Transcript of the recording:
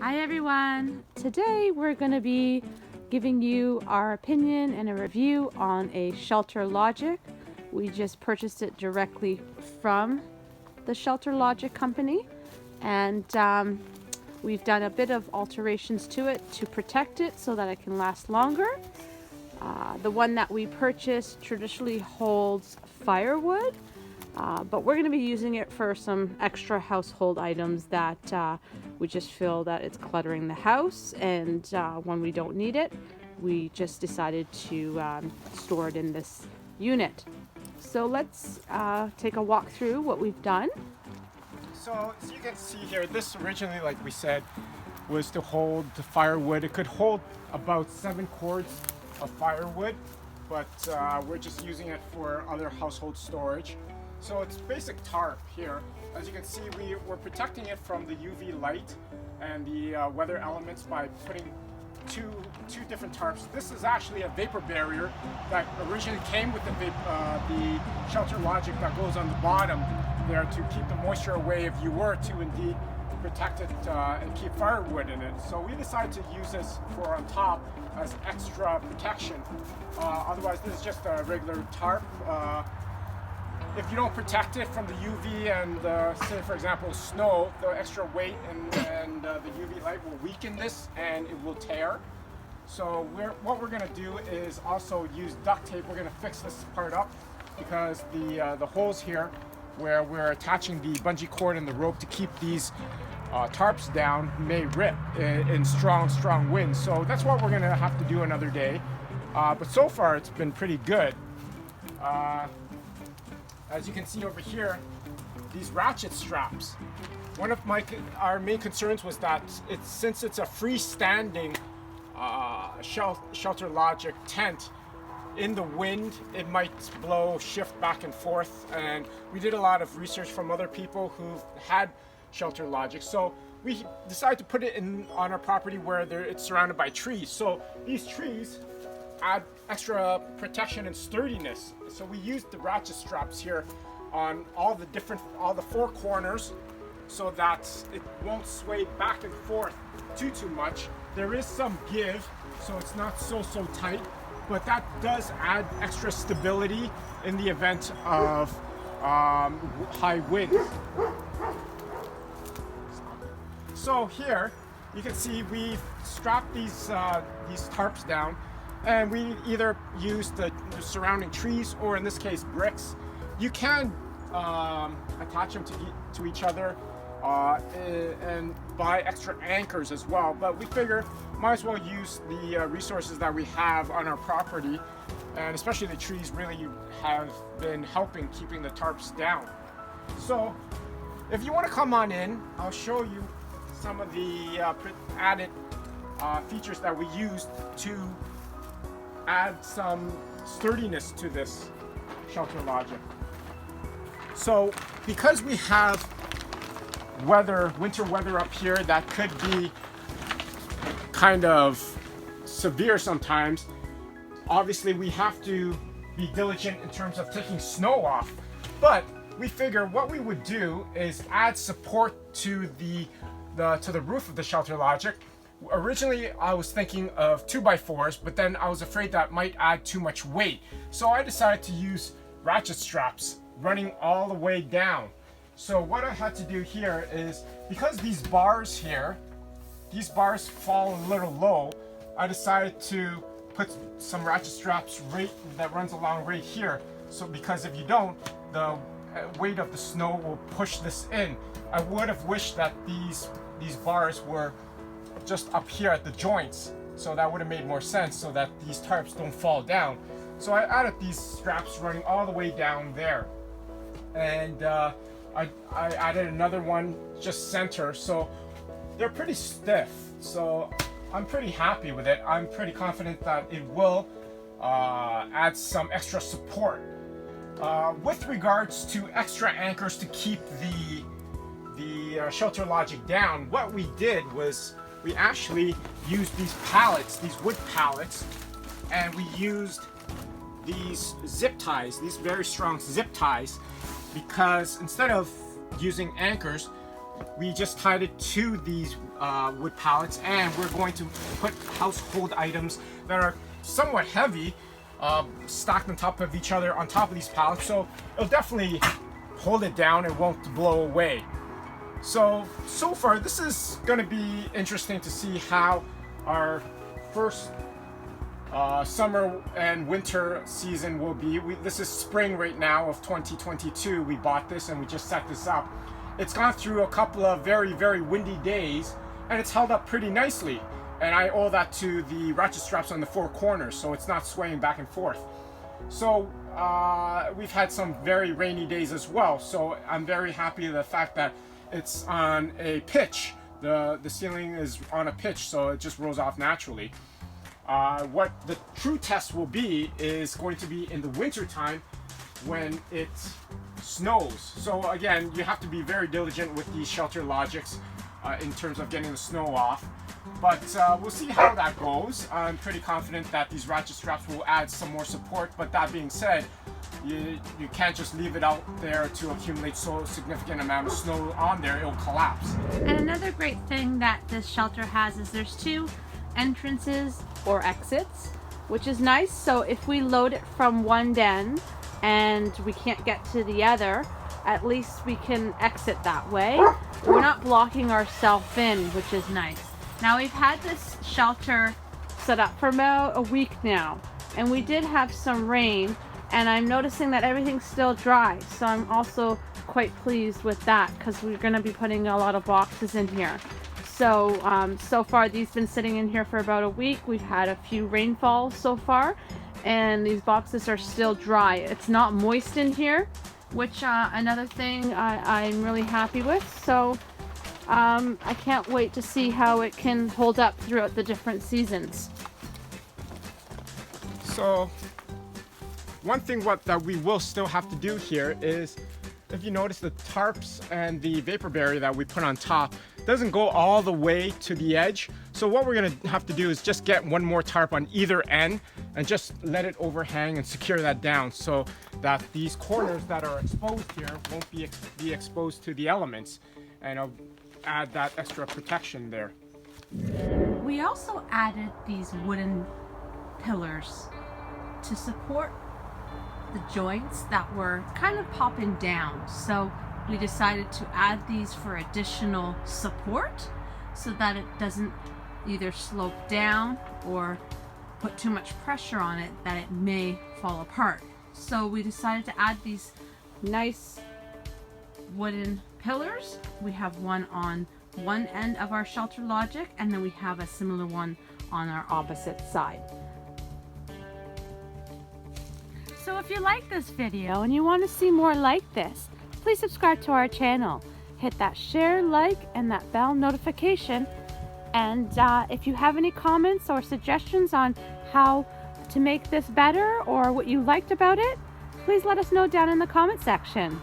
Hi everyone! Today we're going to be giving you our opinion and a review on a Shelter Logic. We just purchased it directly from the Shelter Logic company, and we've done a bit of alterations to it to protect it so that it can last longer. The one that we purchased traditionally holds firewood, but we're going to be using it for some extra household items that we just feel that it's cluttering the house, and when we don't need it, we just decided to store it in this unit. So let's take a walk through what we've done. So as you can see here, this originally, like we said, was to hold the firewood. It could hold about 7 cords of firewood, but we're just using it for other household storage. So it's basic tarp here. As you can see, we're protecting it from the UV light and the weather elements by putting two different tarps. This is actually a vapor barrier that originally came with the Shelter Logic that goes on the bottom there to keep the moisture away if you were to indeed protect it and keep firewood in it. So we decided to use this for on top as extra protection. Otherwise, this is just a regular tarp. If you don't protect it from the UV and say for example snow, the extra weight and the UV light will weaken this and it will tear. So what we're going to do is also use duct tape. We're going to fix this part up because the holes here where we're attaching the bungee cord and the rope to keep these tarps down may rip in strong winds. So that's what we're going to have to do another day. But so far it's been pretty good. As you can see over here, these ratchet straps. One of our main concerns was that since it's a freestanding Shelter Logic tent, in the wind it might blow, shift back and forth, and we did a lot of research from other people who've had Shelter Logic. So we decided to put it on our property where it's surrounded by trees. So these trees add extra protection and sturdiness. So we used the ratchet straps here on all the 4 corners so that it won't sway back and forth too much. There is some give, so it's not so tight, but that does add extra stability in the event of high wind. So here you can see we've strapped these tarps down, and we either use the surrounding trees or in this case bricks. You can attach them to each other and buy extra anchors as well, but we figure might as well use the resources that we have on our property, and especially the trees really have been helping keeping the tarps down. So if you want to come on in, I'll show you some of the added features that we used to add some sturdiness to this Shelter Logic. So because we have winter weather up here that could be kind of severe sometimes, obviously we have to be diligent in terms of taking snow off, but we figure what we would do is add support to the roof of the Shelter Logic. Originally, I was thinking of 2x4s, but then I was afraid that might add too much weight. So I decided to use ratchet straps running all the way down. So what I had to do here is, because these bars fall a little low, I decided to put some ratchet straps that runs along right here. So because if you don't, the weight of the snow will push this in. I would have wished that these bars were just up here at the joints, so that would have made more sense so that these tarps don't fall down. So I added these straps running all the way down there, and I added another one just center, so they're pretty stiff, so I'm pretty happy with it. I'm pretty confident that it will add some extra support. With regards to extra anchors to keep the Shelter Logic down, what we did was we actually used these wood pallets, and we used these zip ties, these very strong zip ties, because instead of using anchors, we just tied it to these wood pallets, and we're going to put household items that are somewhat heavy stacked on top of each other on top of these pallets, so it'll definitely hold it down. It won't blow away. So far this is going to be interesting to see how our first summer and winter season will be. This is spring right now of 2022. We bought this and we just set this up. It's gone through a couple of very, very windy days, and it's held up pretty nicely. And I owe that to the ratchet straps on the four corners, so it's not swaying back and forth. So we've had some very rainy days as well, so I'm very happy with the fact that it's on a pitch. The ceiling is on a pitch, so it just rolls off naturally. What the true test will be is going to be in the winter time when it snows. So again, you have to be very diligent with these shelter logics in terms of getting the snow off. But we'll see how that goes. I'm pretty confident that these ratchet straps will add some more support, but that being said, you can't just leave it out there to accumulate so significant amount of snow on there. It'll collapse. And another great thing that this shelter has is there's two entrances or exits, which is nice. So if we load it from one den and we can't get to the other, at least we can exit that way. We're not blocking ourselves in, which is nice. Now we've had this shelter set up for about a week now, and we did have some rain, and I'm noticing that everything's still dry, so I'm also quite pleased with that because we're going to be putting a lot of boxes in here. So so far these have been sitting in here for about a week. We've had a few rainfalls so far, and these boxes are still dry. It's not moist in here, which another thing I'm really happy with. So I can't wait to see how it can hold up throughout the different seasons. So one thing that we will still have to do here is, if you notice, the tarps and the vapor barrier that we put on top doesn't go all the way to the edge. So what we're going to have to do is just get one more tarp on either end and just let it overhang and secure that down so that these corners that are exposed here won't be exposed to the elements, and it'll add that extra protection there. We also added these wooden pillars to support the joints that were kind of popping down. So we decided to add these for additional support so that it doesn't either slope down or put too much pressure on it that it may fall apart. So we decided to add these nice wooden pillars. We have one on one end of our shelter logic, and then we have a similar one on our opposite side. So if you like this video and you want to see more like this, please subscribe to our channel. Hit that share, like, and that bell notification. And if you have any comments or suggestions on how to make this better or what you liked about it, please let us know down in the comment section.